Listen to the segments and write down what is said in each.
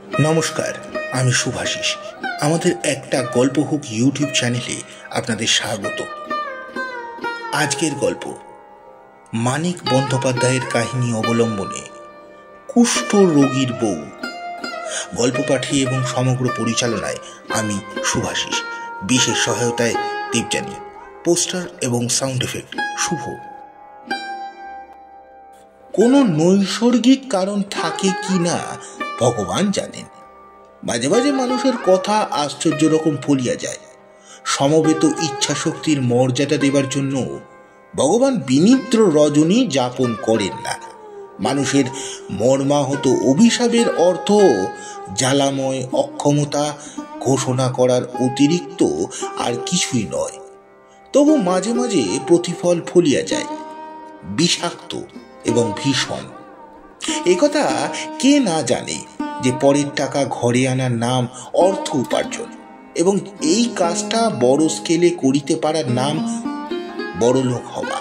নমস্কার, আমি শুভাশিস। আমাদের একটা গল্প হোক ইউটিউব চ্যানেলে আপনাদের স্বাগত। আজকের গল্প মানিক বন্দ্যোপাধ্যায়ের কাহিনী অবলম্বনে কুষ্ঠ রোগীর বউ। গল্প পাঠে এবং সমগ্র পরিচালনায় আমি শুভাশিস, বিশেষ সহায়তায় দেবযানী, পোস্টার এবং সাউন্ড এফেক্ট শুভ। কোনো নৈসর্গিক কারণ থাকে কি না ভগবান জানেন। মাঝে মাঝে মানুষের কথা আশ্চর্য রকম ফলিয়া যায়। সমবেত ইচ্ছা শক্তির মর্যাদা দেবার জন্য ভগবান বিনিদ্র রজনী যাপন করেন না। মানুষের মর্মাহত অভিশাপের অর্থ জ্বালাময় অক্ষমতা ঘোষণা করার অতিরিক্ত আর কিছুই নয়। তবু মাঝে মাঝে প্রতিফল ফলিয়া যায়, বিষাক্ত এবং ভীষণ। একথা কে না জানে যে পরের টাকা ঘরে আনার নাম অর্থ উপার্জন, এবং এই কাজটা বড় স্কেলে করিতে পারার নাম বড়লোক হওয়া।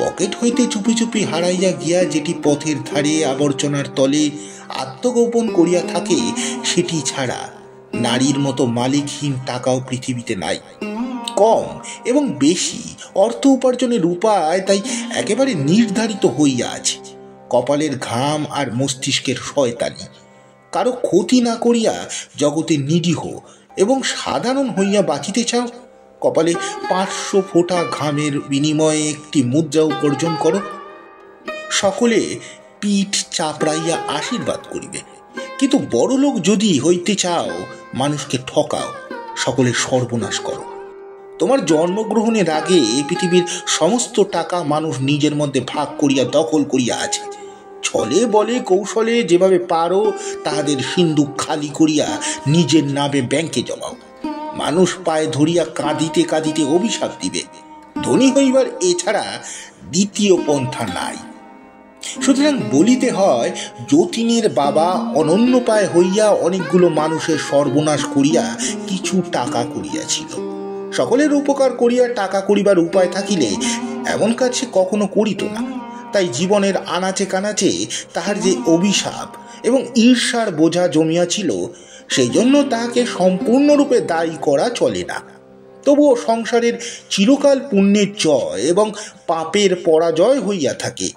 পকেট হইতে চুপি চুপি হারাইয়া গিয়া যেটি পথের ধারে আবর্জনার তলে আত্মগোপন করিয়া থাকে, সেটি ছাড়া নারীর মতো মালিকহীন টাকাও পৃথিবীতে নাই। কম এবং বেশি অর্থ উপার্জনের উপায় তাই একেবারে নির্ধারিত হইয়া আছে। কপালের ঘাম আর মস্তিষ্কের শয়তানি। কারো ক্ষতি না করিয়া জগতে নিরীহ এবং সাধারণ হইয়া বাঁচিতে চাও, কপালে 500 ফোঁটা ঘামের বিনিময়ে একটি মুদ্রা উপার্জন করো। সকলে পিঠ চাপড়াইয়া আশীর্বাদ করিবে, কিন্তু বড়লোক যদি হইতে চাও, মানুষকে ঠকাও, সকলের সর্বনাশ করো। তোমার জন্মগ্রহণের আগে পৃথিবীর সমস্ত টাকা মানুষ নিজের মধ্যে ভাগ করিয়া দখল করিয়া আছে। ছলে বলে কৌশলে যেভাবে পারো তাহাদের সিন্ধুক খালি করিয়া নিজের নামে ব্যাংকে জমাও। মানুষ পায়ে ধরিয়া কাঁদিতে কাঁদিতে অভিশাপ দিবে। ধনী হইবার এছাড়া দ্বিতীয় পন্থা নাই। সুতরাং বলিতে হয়, যতীনের বাবা অনন্যপায় হইয়া অনেকগুলো মানুষের সর্বনাশ করিয়া কিছু টাকা করিয়াছিল। সকলের উপকার করিয়া টাকা করিবার উপায় থাকিলে এমন কাজ সে কখনো করিত না। তাই জীবনের আনাচে কানাচে তাহার যে অভিশাপ এবং ঈর্ষার বোঝা জমিয়াছিল, সেই জন্য তাহাকে সম্পূর্ণরূপে দায়ী করা চলে না। তবুও সংসারের চিরকাল পুণ্যের জয় এবং পাপের পরাজয় হইয়া থাকে।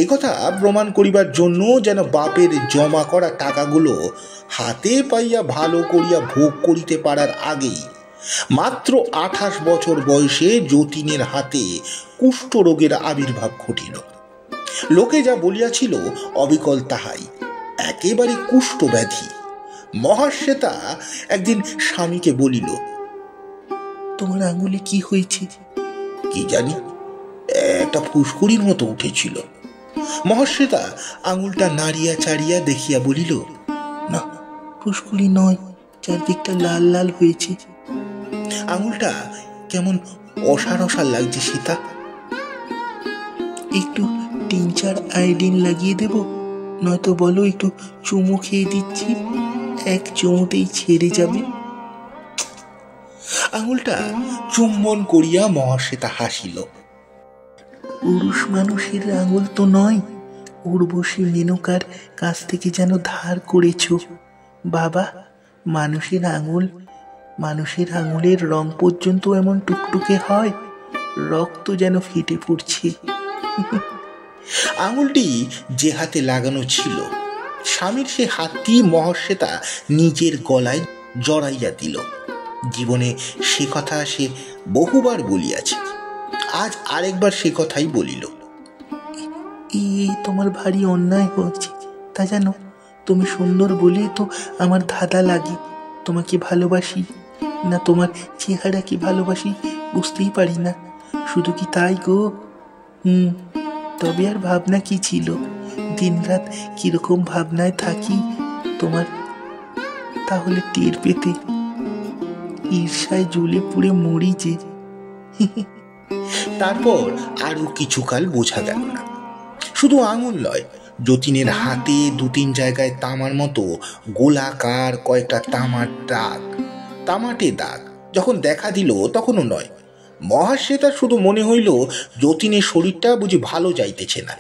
একথা প্রমাণ করিবার জন্য যেন বাপের জমা করা টাকাগুলো হাতে পাইয়া ভালো করিয়া ভোগ করিতে পারার আগেই মাত্র 28 বছর বয়সে যতীনের হাতে কুষ্ঠরোগের আবির্ভাব ঘটিল। লোকে যা বলিয়াছিল অবিকল তাহাই, একেবারে কুষ্ঠ ব্যাধি। মহাশ্বেতা একদিন স্বামীকে বলিল, তোমার আঙুলে কি হয়েছে? কি জানি, একটা ফুসকুড়ির মতো উঠেছিল। মহাশ্বেতা আঙুলটা নাড়িয়া চাড়িয়া দেখিয়া বলিল, না, ফুসকুড়ি নয়, চারদিকটা লাল লাল হয়েছে। আঙুলটা কেমন অসার অসার লাগছে সীতা। একটু টিনচার আয়োডিন লাগিয়ে দেব, নয়তো বলো একটু চুমু খেয়ে দিচ্ছি, এক চুমুতেই ছেড়ে যাবে। আঙুলটা চুম্বন করিয়া মহাশ্বেতা হাসিল। পুরুষ মানুষের আঙুল তো নয়, উর্বশী মেনকার কাছ থেকে যেন ধার করেছ বাবা। মানুষের আঙুলের রং পর্যন্ত এমন টুকটুকে হয়, রক্ত যেন ফেটে পড়ছে। আঙুলটি যে হাতে লাগানো ছিল, স্বামীর সে হাতটি মহাশ্বেতা নিজের গলায় জড়াইয়া দিল। জীবনে সে কথা সে বহুবার বলিয়াছে, আজ আরেকবার সে কথাই বলিল। এই তোমার ভারী অন্যায় হয়েছে, তা জানো? তুমি সুন্দর বলে তো আমার ধাঁধা লাগে। তোমাকে ভালোবাসি না তোমার চেহারা কি ভালোবাসি বুঝতেই পারি না। শুধু কি তাই গো? তবে আর ভাবনা কি ছিল? দিনরাত কিরকম ভাবনায় থাকি তোমার, তাহলে টের পেতে। ঈর্ষায় জ্বলে পুড়ে মরি যে। তারপর আরো কিছুকাল বোঝা গেল না। শুধু আঙুল নয়, যতীনের হাতে 2-3 জায়গায় তামার মতো গোলাকার কয়েকটা তামাটে দাগ যখন দেখা দিল, তখনও নয়। মহাশ্বেতার শুধু মনে হইল যতীনের শরীরটা বুঝি ভালো যাইতেছে না।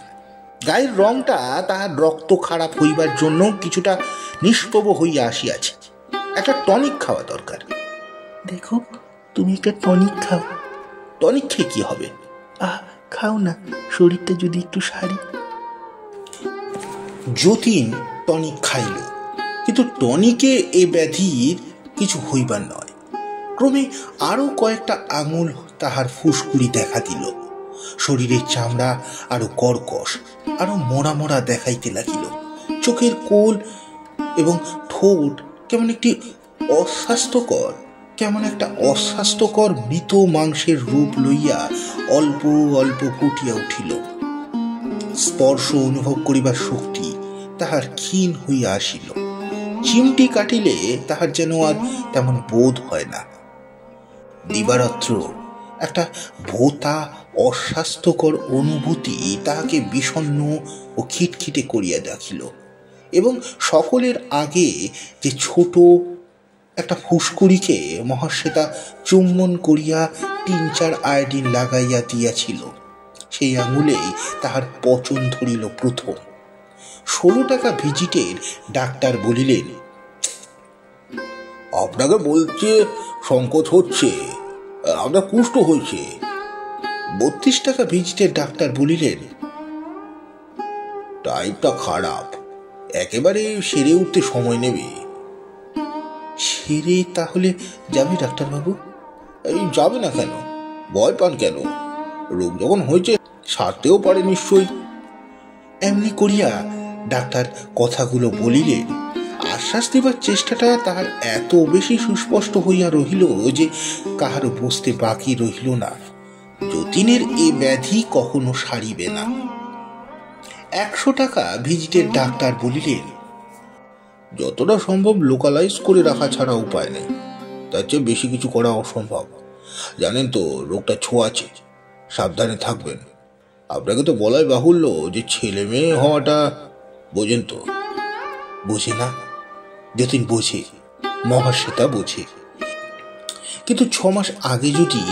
গায়ের রংটা তাহার রক্ত খারাপ হইবার জন্য কিছুটা নিষ্প্রভ হইয়া আসিয়াছে। একটা টনিক খাওয়া দরকার। দেখো, তুমি একটা টনিক খাও। টনিক খেয়ে কি হবে? খাও না, শরীরটা যদি একটু সারি। যতীন টনিক খাইল, কিন্তু টনিকে এ ব্যাধির কিছু হইবার নয়। ক্রমে আরো কয়েকটা আঙুল তাহার ফুসকুড়ি দেখা দিল। শরীরের চামড়া আরো কর্কশ, আরো মরা মরা দেখাইতে লাগিল। চোখের কোল এবং ঠোঁট কেমন একটা অস্বাস্থ্যকর মৃত মাংসের রূপ লইয়া অল্প অল্প ফুটিয়া উঠিল। স্পর্শ অনুভব করিবার শক্তি তাহার ক্ষীণ হইয়া আসিল। চিমটি কাটিলে তাহার যেন আর তেমন বোধ হয় না। দিবারাত্র একটা ভোতা অস্বাস্থ্যকর অনুভূতি তাহাকে বিষণ্ণ ও খিটখিটে করিয়া রাখিল, এবং সকলের আগে যে ছোট একটা ফুসকুড়িকে মহাশ্বেতা চুম্বন করিয়া 3-4 আয়োডিন লাগাইয়া দিয়াছিল, সেই আঙুলেই তাহার পচন ধরিল প্রথম। 16 টাকা ভিজিটের ডাক্তার বলিলেন, আপনাকে বলছে সংকোচ হচ্ছে, আপনার কুষ্ঠ হয়েছে। 32 টাকা ভিজিটের ডাক্তার বলিলেন, টাইপটা খারাপ, একেবারে সেরে উঠতে সময় নেবে। সেরে তাহলে যাবে ডাক্তারবাবু? যাবে না কেন? ভয় পান কেন? রোগ যখন হয়েছে সারতেও পারে নিশ্চয়ই। এমনি করিয়া ডাক্তার কথাগুলো বলিলেন। আশ্বাস দিবার চেষ্টাটা তাহার এত বেশি সুস্পষ্ট হইয়া রহিল যে কাহারও বুঝতে বাকি রহিল না যতীনের এ ব্যাধি কখনো সারিবে না। 100 টাকা ভিজিটের ডাক্তার বলিলেন, যতটা সম্ভব লোকালাইজ করে রাখা ছাড়া উপায় নেই, তার চেয়ে বেশি কিছু করা অসম্ভব। জানেন তো রোগটা ছোঁয়াচে, সাবধানে থাকবেন। আপনাকে তো বলাই বাহুল্য যে ছেলে মেয়ে হওয়াটা বোঝেন তো? বোঝে না? যতীন বোঝে, মহাশ্বেতা বোঝে, কিন্তু 6 মাস আগে যদি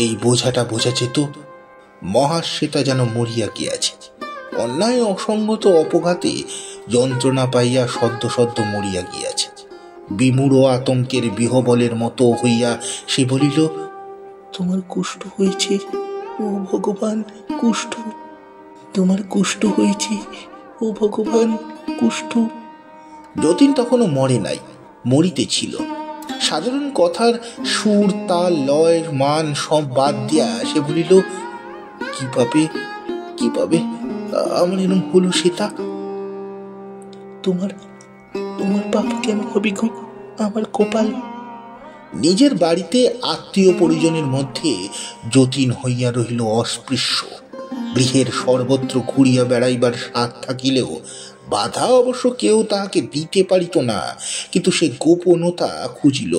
এই বোঝাটা বোঝা যেত। মহাশ্বেতা যেন মরিয়া গিয়াছে, অন্যায় অসঙ্গত অপঘাতে যন্ত্রণা পাইয়া সদ্য সদ্য মরিয়া গিয়াছে। বিমূঢ় আতঙ্কের বিহবলের মতো হইয়া সে বলিল, তোমার কুষ্ঠ হয়েছে, ও ভগবান, কুষ্ঠ। তোমার কুষ্ঠ হয়েছে, ও ভগবান, কুষ্ঠ। যতীন তখনও মরে নাই, মরিতেছিল। সাধারণ কথার সুর, তাল, লয়, মান সব বাদ দিয়া সে বলিল, কিভাবে আমার এরম হলো সেটা? তোমার পাপ কেন হবে গো, আমার কপাল। নিজের বাড়িতে আত্মীয় পরিজনের মধ্যে যতীন হইয়া রহিল অস্পৃশ্য। গৃহের সর্বত্র ঘুরিয়া বেড়াইবার স্বাদ থাকিলেও বাধা অবশ্য কেউ তাহাকে দিতে পারিত না, কিন্তু সে গোপনতা খুঁজিল।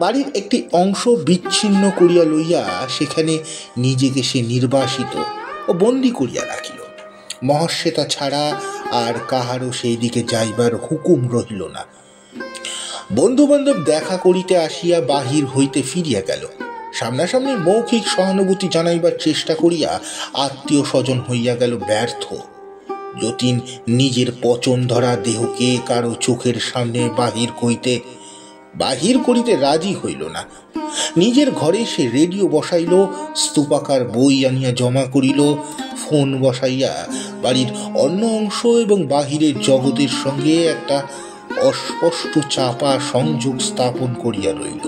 বাড়ির একটি অংশ বিচ্ছিন্ন করিয়া লইয়া সেখানে নিজেকে সে নির্বাসিত ও বন্দী করিয়া রাখিল। মহাশ্বেতা ছাড়া আর কাহারও সেই দিকে যাইবার হুকুম রহিল না। বন্ধু বান্ধব দেখা করিতে আসিয়া বাহির হইতে ফিরিয়া গেল। সামনাসামনি মৌখিক সহানুভূতি জানাইবার চেষ্টা করিয়া আত্মীয় স্বজন হইয়া গেল ব্যর্থ। যতীন নিজের পচন ধরা দেহকে কারো চোখের সামনে বাহির করিতে রাজি হইল না। নিজের ঘরে সে রেডিও বসাইল, স্তূপাকার বই আনিয়া জমা করিল, ফোন বসাইয়া বাড়ির অন্য অংশ এবং বাহিরের জগতের সঙ্গে একটা অস্পষ্ট চাপা সংযোগ স্থাপন করিয়া রইল।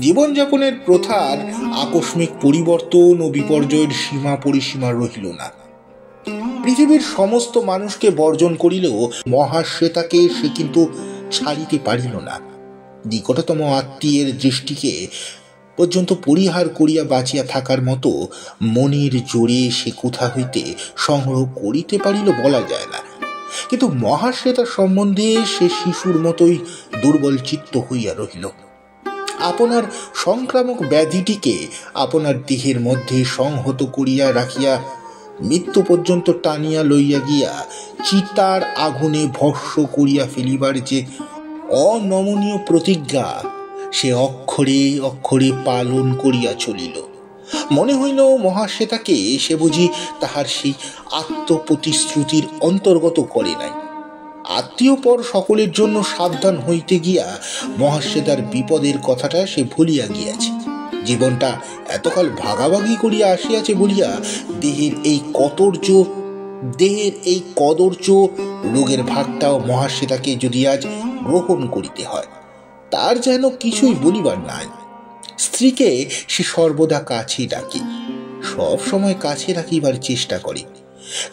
জীবনযাপনের প্রথার আকস্মিক পরিবর্তন ও বিপর্যয়ের সীমা পরিসীমা রহিল না। পৃথিবীর সমস্ত মানুষকে বর্জন করিলেও মহাশ্বেতাকে সে কিন্তু ছাড়িতে পারিল না। নিকটতম আত্মীয়ের দৃষ্টিকে পর্যন্ত পরিহার করিয়া বাঁচিয়া থাকার মতো মনের জোরে সে কোথা হইতে সংগ্রহ করিতে পারিল বলা যায় না, কিন্তু মহাশ্বেতার সম্বন্ধে সে শিশুর মতোই দুর্বল চিত্ত হইয়া রহিল। আপনার সংক্রামক ব্যাধিটিকে আপনার দেহের মধ্যে সংহত করিয়া রাখিয়া মৃত্যু পর্যন্ত টানিয়া লইয়া গিয়া চিতার আগুনে ভস্ম করিয়া ফেলিবার যে অনমনীয় প্রতিজ্ঞা সে অক্ষরে অক্ষরে পালন করিয়া চলিল। মনে হইল মহাশ্বেতাকে সে বুঝি তাহার সেই আত্মপ্রতিশ্রুতির অন্তর্গত করে নাই। আত্মীয় পর সকলের জন্য সাবধান হইতে গিয়া মহাশ্বেতার বিপদের কথাটা সে ভুলিয়া গিয়াছে। জীবনটা এতকাল ভাগাভাগি করিয়া আসিয়াছে বলিয়া দেহের এই কদর্য রোগের ভাগটাও মহাশ্বেতাকে যদি আজ গ্রহণ করিতে হয়, তার যেন কিছুই বলিবার নাই। স্ত্রীকে সে সর্বদা কাছে ডাকে, সব সময় কাছে রাখিবার চেষ্টা করে।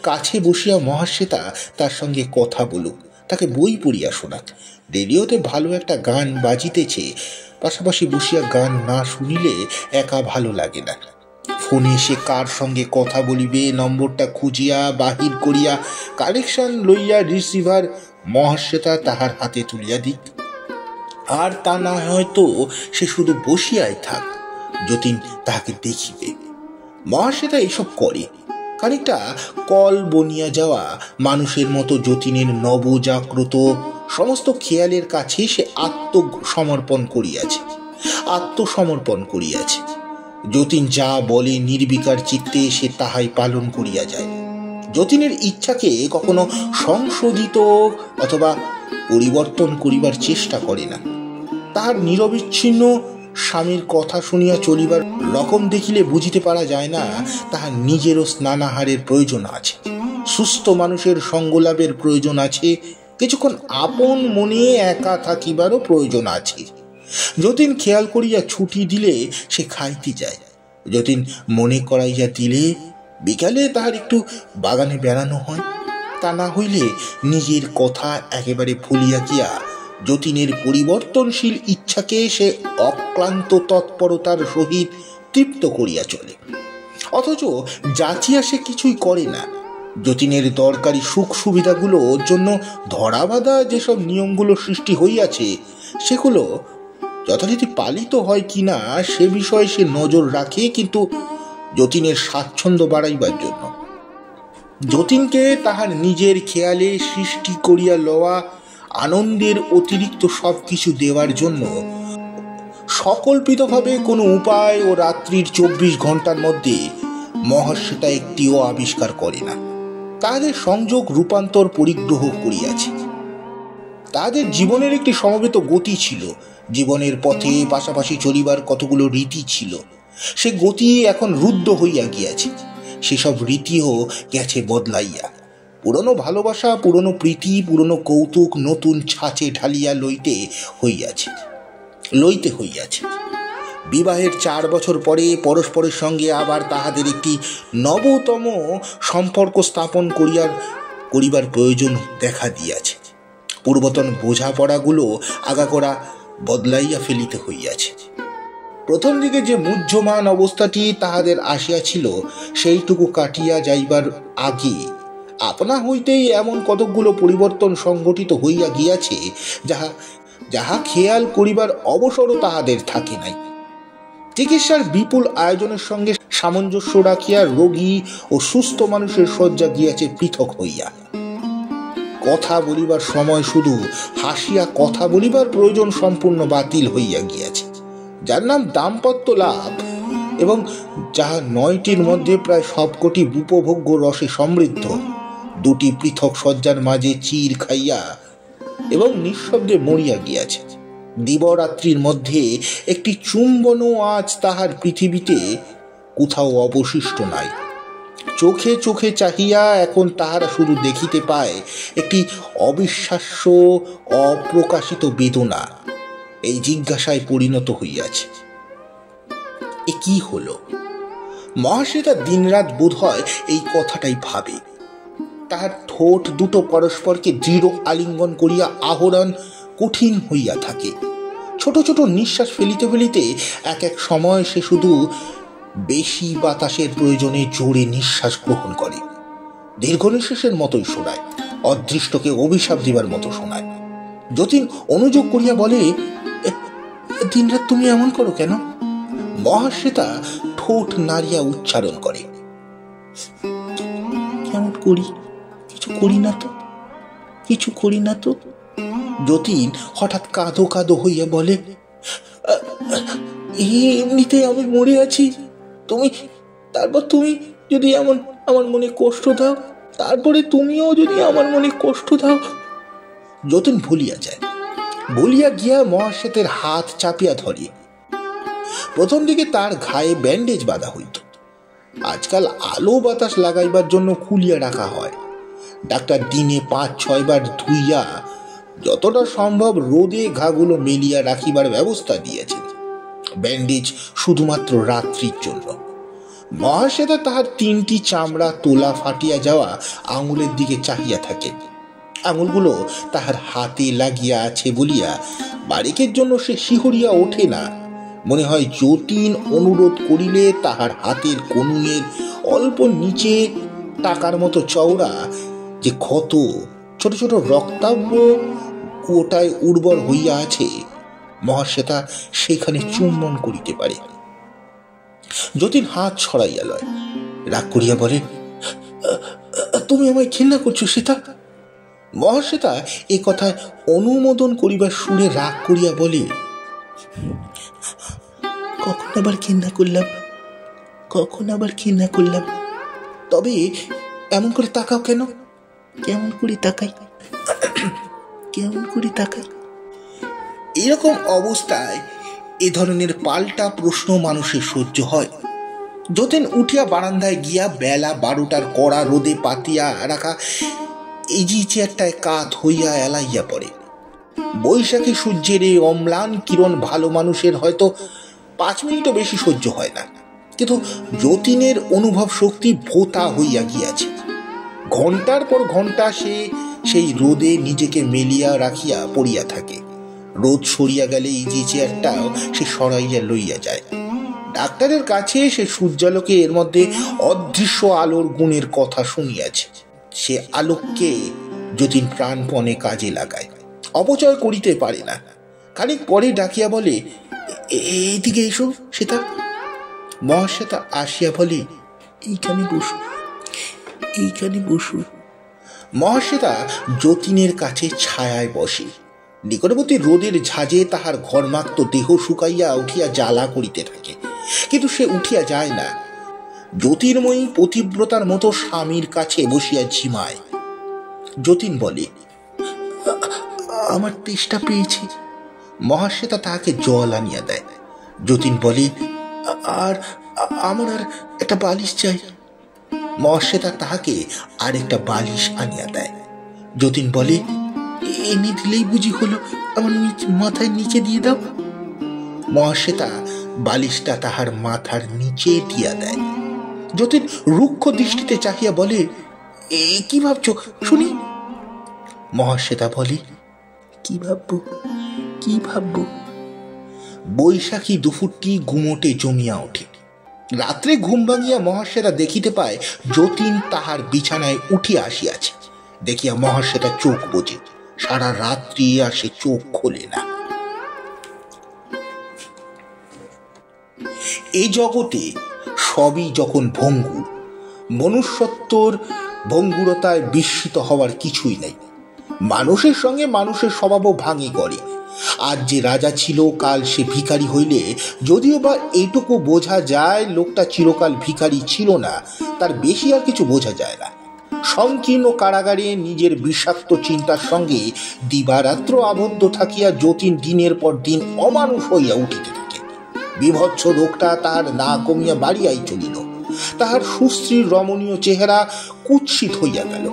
কাছে বসিয়া মহাশ্বেতা তার সঙ্গে কথা বলুক, তাকে বই পড়িয়া শোনাক। রেডিওতে ভালো একটা গান বাজিতেছে, পাশাপাশি বসিয়া গান না শুনিলে একা ভালো লাগে না। ফোনে সে কার সঙ্গে কথা বলিবে নম্বরটা খুঁজিয়া বাহির করিয়া কানেকশন লইয়া রিসিভার মহাশ্বেতা তাহার হাতে তুলিয়া দিক। আর তা না হয়তো সে শুধু বসিয়াই থাক, যতীন তাহাকে দেখিবে। মহাশ্বেতা এসব করে। খানিকটা কল বনিয়া যাওয়া মানুষের মতো যতীনের নবজাগ্রত সমস্ত খেয়ালের কাছে সে আত্মসমর্পণ করিয়াছে। যতীন যা বলে নির্বিকার চিত্তে সে তাহাই পালন করিয়া যায়। যতীনের ইচ্ছাকে কখনো সংশোধিত অথবা পরিবর্তন করিবার চেষ্টা করে না। তাহার নিরবিচ্ছিন্ন স্বামীর কথা শুনিয়া চলিবার রকম দেখিলে বুঝিতে পারা যায় না তাহার নিজেরও স্নানাহারের প্রয়োজন আছে, সুস্থ মানুষের সঙ্গলাভের প্রয়োজন আছে, কিছুক্ষণ আপন মনে একা থাকিবারও প্রয়োজন আছে। যতীন খেয়াল করিয়া ছুটি দিলে সে খাইতে যায়। যতীন মনে করাইয়া দিলে বিকালে তাহার একটু বাগানে বেড়ানো হয়। তা না হইলে নিজের কথা একেবারে ভুলিয়া গিয়া যতীনের পরিবর্তনশীল ইচ্ছাকে সে অক্লান্ত তৎপরতার সহিত তৃপ্ত করিয়া চলে, অথচ যাচিয়া সে কিছুই করে না। যতীনের দরকারি সুখ সুবিধাগুলোর জন্য ধরাবাঁধা যেসব নিয়মগুলো সৃষ্টি হইয়াছে সেগুলো যথারীতি পালিত হয় কিনা সে বিষয়ে সে নজর রাখে, কিন্তু যতীনের স্বাচ্ছন্দ্য বাড়াইবার জন্য, যতীনকে তাহার নিজের খেয়ালে সৃষ্টি করিয়া লওয়া আনন্দের অতিরিক্ত সব কিছু দেওয়ার জন্য সকল্পিতভাবে কোনো উপায় ও রাত্রির 24 ঘন্টার মধ্যে মহাশ্বেতা একটিও আবিষ্কার করে না। তাহাদের সংযোগ রূপান্তর পরিগ্রহ করিয়াছে। তাহাদের জীবনের একটি সমবেত গতি ছিল, জীবনের পথে পাশাপাশি চলিবার কতগুলো রীতি ছিল। সে গতি এখন রুদ্ধ হইয়া গিয়াছে, সেসব রীতিও গেছে বদলাইয়া। পুরনো ভালোবাসা, পুরনো প্রীতি, পুরনো কৌতুক নতুন ছাঁচে ঢালিয়া লইতে হইয়াছে। বিবাহের 4 বছর পরে পরস্পরের সঙ্গে আবার তাহাদের একটি নবতম সম্পর্ক স্থাপন করিবার প্রয়োজন দেখা দিয়াছে। পূর্বতন বোঝাপড়াগুলো আগাগোড়া বদলাইয়া ফেলিতে হইয়াছে। প্রথম দিকে যে মুহ্যমান অবস্থাটি তাহাদের আসিয়াছিল সেইটুকু কাটিয়া যাইবার আগে আপনা হইতেই এমন কতকগুলো পরিবর্তন সংঘটিত হইয়া গিয়াছে যাহা খেয়াল করিবার অবসরও তাহাদের থাকে নাই। চিকিৎসার বিপুল আয়োজনের সঙ্গে সামঞ্জস্য রাখিয়া রোগী ও সুস্থ মানুষের শয্যা গিয়াছে পৃথক হইয়া। কথা বলিবার সময় শুধু হাসিয়া কথা বলিবার প্রয়োজন সম্পূর্ণ বাতিল হইয়া গিয়াছে। যার নাম দাম্পত্য লাভ এবং যাহা 9টির মধ্যে প্রায় সবকটি উপভোগ্য রসে সমৃদ্ধ, 2টি পৃথক শয্যার মাঝে চির খাইয়া এবং নিঃশব্দে মরিয়া গিয়াছে। দিবরাত্রির মধ্যে একটি চুম্বনও আজ তাহার পৃথিবীতে কোথাও অবশিষ্ট নাই। চোখে চোখে চাহিয়া এখন তাহারা শুধু দেখিতে পায় একটি অবিশ্বাস্য অপ্রকাশিত বেদনা। এই জিজ্ঞাসায় পরিণত হইয়াছে, এ কি হলো? মহাশ্বেতা দিনরাত বোধ হয় এই কথাটাই ভাবে। তাহার ঠোঁট দুটো পরস্পরকে দৃঢ় আলিঙ্গন করিয়া আহরণ কঠিন হইয়া থাকে। ছোট ছোট নিঃশ্বাস ফেলিতে ফেলিতে এক সময় সে শুধু বেশি বাতাসের প্রয়োজনে জোরে নিঃশ্বাস গ্রহণ করে। দীর্ঘ নিঃশ্বাসের মতোই শোনায়, অদৃষ্টকে অভিশাপ দিবার মতো শোনায়। যতীন অনুযোগ করিয়া বলে, দিনরাত তুমি এমন করো কেন? মহাশ্বেতা ঠোঁট নাড়িয়া উচ্চারণ করে, কেমন করি? কিছু করি না তো। যতীন হঠাৎ কাঁদো কাঁদো হইয়া বলে, এমনিতে আমি মরে আছি, তুমি তারপর তুমি যদি এমন আমার মনে কষ্ট দাও, তারপরে তুমিও যদি আমার মনে কষ্ট দাও। যতীন ভুলিয়া যায়। বলিয়া গিয়া মহাশ্বেতের হাত চাপিয়া ধরে। প্রথম দিকে তার ঘায়ে ব্যান্ডেজ বাঁধা হইত, আজকাল আলো বাতাস লাগাইবার জন্য খুলিয়া রাখা হয়। ডাক্তার দিনে 5-6 বার ধুইয়া যতটা সম্ভব রোদে ঘাগুলো মেলিয়া রাখিবার ব্যবস্থা দিয়েছেন। ব্যান্ডেজ শুধুমাত্র রাত্রির জন্য। মহাশ্বেতা তাহার 3টি চামড়া তোলা ফাটিয়া যাওয়া আঙুলের দিকে চাহিয়া থাকে। আঙুলগুলো তাহার হাতে লাগিয়া আছে বলিয়া বারিকের জন্য সে শিহরিয়া ওঠে না। মনে হয় যতীন অনুরোধ করিলে তাহার হাতের কনুইয়ের অল্প নিচে টাকার মতো চওড়া যে ক্ষত, ছোট ছোট রক্তাভ ওটায় উর্বর হইয়া আছে, মহাশ্বেতা সেখানে চুম্বন করিতে পারে। যতীন হাত ছড়াইয়া লয়, রাগ করিয়া বলে, তুমি আমায় ঘৃণা করছো সীতা? মহাশ্বেতা এ কথায় অনুমোদন করিবার সুরে রাগ করিয়া বলে, কখন আবার ঘৃণা করলাম, কখন আবার ঘৃণা করলাম? তবে এমন করে তাকাও কেন? কেমন করে তাকাই, কেমন করে তাকাই? এরকম অবস্থায় এ ধরনের পাল্টা প্রশ্ন মানুষের সহ্য হয়। যতীন উঠিয়া বারান্দায় গিয়া বেলা 12টার কড়া রোদে পাতিয়া রাখা ইজি চেয়ারটায় কাত হইয়া এলাইয়া পড়ে। বৈশাখী সূর্যের এই অম্লান কিরণ ভালো মানুষের হয়তো 5 মিনিটও বেশি সহ্য হয় না, কিন্তু যতীনের অনুভব শক্তি ভোতা হইয়া গিয়াছে। ঘন্টার পর ঘন্টা সে সেই রোদে নিজেকে মেলিয়া রাখিয়া পড়িয়া থাকে। রোদ সরিয়া গেলে ইজি চেয়ারটাও সে সরাইয়া লইয়া যায়। ডাক্তারের কাছে সে সূর্যালোকে এর মধ্যে অদৃশ্য আলোর গুণের কথা শুনিয়াছে। সে আলোককে যতীন প্রাণপণে কাজে লাগায়, অপচয় করিতে পারে না। খানিক পরে ডাকিয়া বলে, এইদিকে এসো সীতা। মহাশ্বেতা আসিয়া বলে, এইখানে বসু, এইখানে বসু। মহাশ্বেতা যতীনের কাছে ছায়ায় বসে। নিকটবর্তী রোদের ঝাঁজে তাহার ঘর্মাক্ত দেহ শুকাইয়া উঠিয়া জ্বালা করিতে থাকে, কিন্তু সে উঠিয়া যায় না। জ্যোতির্ময়ী পতিব্রতার মতো স্বামীর কাছে বসিয়া ঝিমায়। যতীন বলে, আমার তেষ্টা পেয়েছি। মহাশ্বেতা তাহাকে জল আনিয়া দেয়। যতীন বলে, আর আমার আর একটা বালিশ চাই। মহাশ্বেতা তাহাকে আর একটা বালিশ আনিয়া দেয়। যতীন বলে, এনে দিলেই বুঝি হলো, আমার মাথায় নিচে দিয়ে দাও। মহাশ্বেতা বালিশটা তাহার মাথার নিচে দিয়া দেয়। যতীন রুক্ষ দৃষ্টিতে চাহিয়া বলে, কি ভাবছো শুনি? মহাশ্বেতা বলে, কি ভাববো, কি ভাববো? বৈশাখী দুপুরটি ঘুমোটে জমিয়া ওঠে। রাত্রে ঘুম ভাঙিয়া মহাশ্বেতা দেখিতে পায় যতীন তাহার বিছানায় উঠিয়া আসিয়াছে। দেখিয়া মহাশ্বেতা চোখ বোঝে। সারা রাত্রি আর সে চোখ খোলে না। এই জগতে সবই যখন ভঙ্গুর, মনুষ্যত্বর ভঙ্গুরতায় বিস্মিত হওয়ার কিছুই নাই। মানুষের সঙ্গে মানুষের স্বভাবও ভাঙে গড়ে। আজ যে রাজা ছিল, কাল সে ভিখারি হইলে যদিও বা এইটুকু বোঝা যায় লোকটা চিরকাল ভিখারি ছিল না, তার বেশি আর কিছু বোঝা যায় না। সংকীর্ণ কারাগারে নিজের বিষাক্ত চিন্তার সঙ্গে দিবারাত্র আবদ্ধ থাকিয়া যতীন দিনের পর দিন অমানুষ হইয়া উঠিতে থাকে। বিভৎস রোগটা তাহার না কমিয়া বাড়িয়াই চলিল। তাহার সুশ্রীর রমণীয় চেহারা কুৎসিত হইয়া গেল।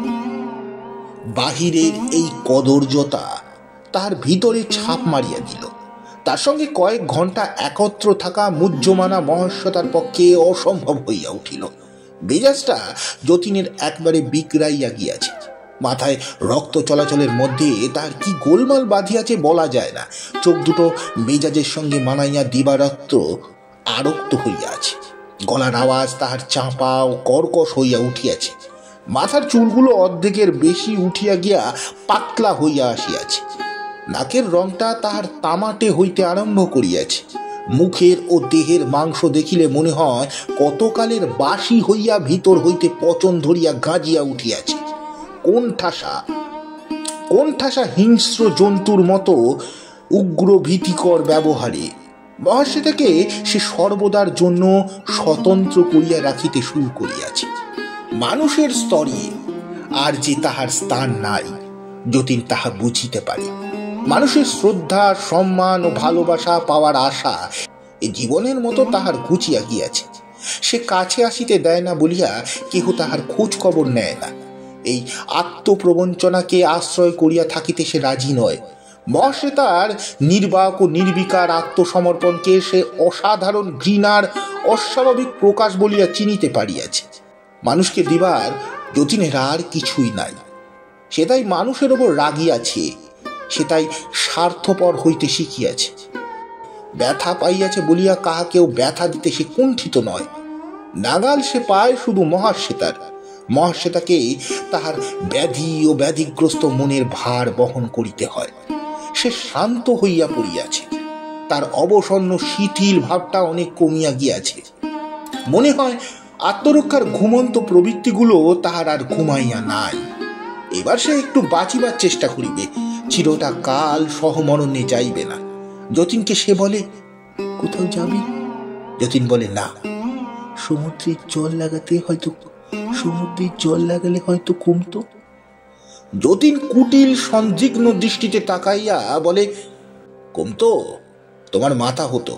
বাহিরের এই কদর্যতা তার ভিতরে ছাপ মারিয়া দিল। তার সঙ্গে কয়েক ঘন্টা একত্র থাকা মুহ্যমানা মহাশ্বেতার পক্ষে অসম্ভব হইয়া উঠিল। মেজাজটা যতীনের একবারে বিগড়াইয়া গিয়াছে। মাথায় রক্ত চলাচলের মধ্যে তার কি গোলমাল বাঁধিয়াছে বলা যায় না। চোখ দুটো মেজাজের সঙ্গে মানাইয়া দিবারাত্র আরক্ত হইয়া আছে। গলার আওয়াজ তাহার চাপা ও কর্কশ হইয়া উঠিয়াছে। মাথার চুলগুলো অর্ধেকের বেশি উঠিয়া গিয়া পাতলা হইয়া আসিয়াছে। নাকের রংটা তাহার তামাটে হইতে আরম্ভ করিয়াছে। মুখের ও দেহের মাংস দেখিলে মনে হয় কতকালের বাসি হইয়া ভিতর হইতে পচন ধরিয়া গাজিয়া উঠিয়াছে। কোণঠাসা হিংস্র জন্তুর মতো উগ্র ভীতিকর ব্যবহারে মহাশ্বেতাকে সে সর্বদার জন্য স্বতন্ত্র করিয়া রাখিতে শুরু করিয়াছে। মানুষের স্তরে আর যে তাহার স্থান নাই, যতীন তাহা বুঝিতে পারে। মানুষের শ্রদ্ধা, সম্মান ও ভালোবাসা পাওয়ার আশা এই জীবনের মতো তাহার ঘুচিয়া গিয়াছে। সে কাছে আসিতে দেয় না বলিয়া কেহ তাহার খোঁজ খবর নেয় না। এই আত্মপ্রবঞ্চনাকে আশ্রয় করিয়া থাকিতে সে রাজি নয়। মহাশ্বেতার নির্বাক ও নির্বিকার আত্মসমর্পণকে সে অসাধারণ ঘৃণার অস্বাভাবিক প্রকাশ বলিয়া চিনিতে পারিয়াছে। মানুষকে দিবার যতীনের আর কিছুই নাই। সে তাই মানুষের ওপর রাগিয়াছে, সে তাই স্বার্থপর হইতে শিখিয়াছে। ব্যথা পাইয়াছে বলিয়া কাহাকেও ব্যথা দিতে সে কুণ্ঠিত নয়। নাগাল সে পায় শুধু মহাশ্বেতার। মহাশ্বেতাকে তাহার ব্যাধি ও ব্যাধিগ্রস্ত মনের ভার বহন করিতে হয়। সে শান্ত হইয়া পড়িয়াছে, তার অবসন্ন শিথিল ভাবটা অনেক কমিয়া গিয়াছে। মনে হয় আত্মরক্ষার ঘুমন্ত প্রবৃত্তিগুলো তাহার আর ঘুমাইয়া নাই। এবার সে একটু বাঁচিবার চেষ্টা করিবে, চিরটা কাল সহমরণে যাইবে না। যতীনকে সে বলে, কোথাও যাবি? যতীন বলে, না, সমুদ্রের জল লাগালে হয়তো কমতো। যতীন কুটিল সন্দিগ্ধ দৃষ্টিতে তাকাইয়া বলে, কমতো? তোমার মাথা হতো।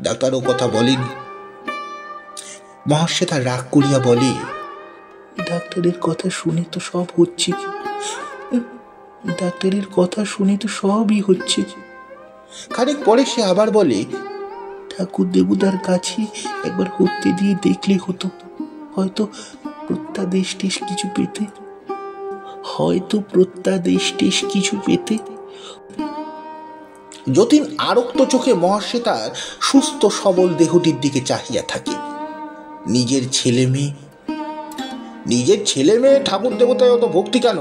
ডাক্তার ও কথা বলেনি? মহাশ্বেতা রাগ করিয়া বলে, ডাক্তারের কথা শুনে তো সবই হচ্ছে। খানিক পরে সে আবার বলে, ঠাকুর দেবতার কাছে একবার হতে দিয়ে দেখলে হতো, হয়তো প্রত্যাদেশ কিছু পেতে। যতীন আরক্ত চোখে মহাশ্বেতার সুস্থ সবল দেহটির দিকে চাহিয়া থাকে। নিজের ছেলে মেয়ে ঠাকুর দেবতায় অত ভক্তি কেন?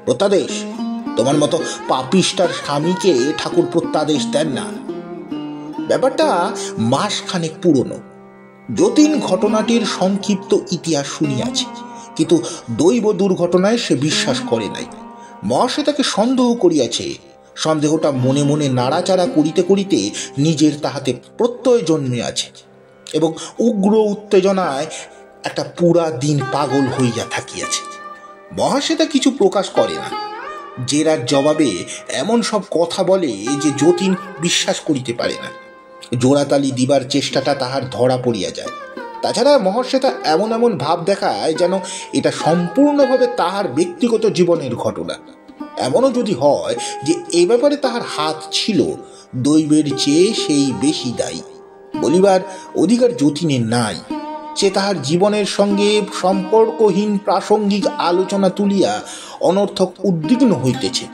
প্রত্যাদেশ? তোমার মতো পাপিষ্টার স্বামীকে ঠাকুর প্রত্যাদেশ দেন না। ব্যাপারটা মাসখানেক পুরনো। যতীন ঘটনাটির সংক্ষিপ্ত ইতিহাস শুনিয়াছে, কিন্তু দৈব দুর্ঘটনায় সে বিশ্বাস করে নাই। মহাশ্বেতাকে সন্দেহ করিয়াছে। সন্দেহটা মনে মনে নাড়াচাড়া করিতে করিতে নিজের তাহাতে প্রত্যয় জন্মিয়াছে এবং উগ্র উত্তেজনায় একটা পুরা দিন পাগল হইয়া থাকিয়াছে। মহাশ্বেতা কিছু প্রকাশ করে না। জেরার জবাবে এমন সব কথা বলে যে যতীন বিশ্বাস করিতে পারে না। জোড়াতালি দিবার চেষ্টাটা তাহার ধরা পড়িয়া যায়। তাছাড়া মহাশ্বেতা এমন এমন ভাব দেখায় যেন এটা সম্পূর্ণভাবে তাহার ব্যক্তিগত জীবনের ঘটনা। এমনও যদি হয় যে এ ব্যাপারে তাহার হাত ছিল, দৈবের চেয়ে সেই বেশি দায়ী বলিবার অধিকার যতীনের নাই। সে তাহার জীবনের সঙ্গে সম্পর্কহীন প্রাসঙ্গিক আলোচনা তুলিয়া অনর্থক উদ্বিগ্ন হইতেছে।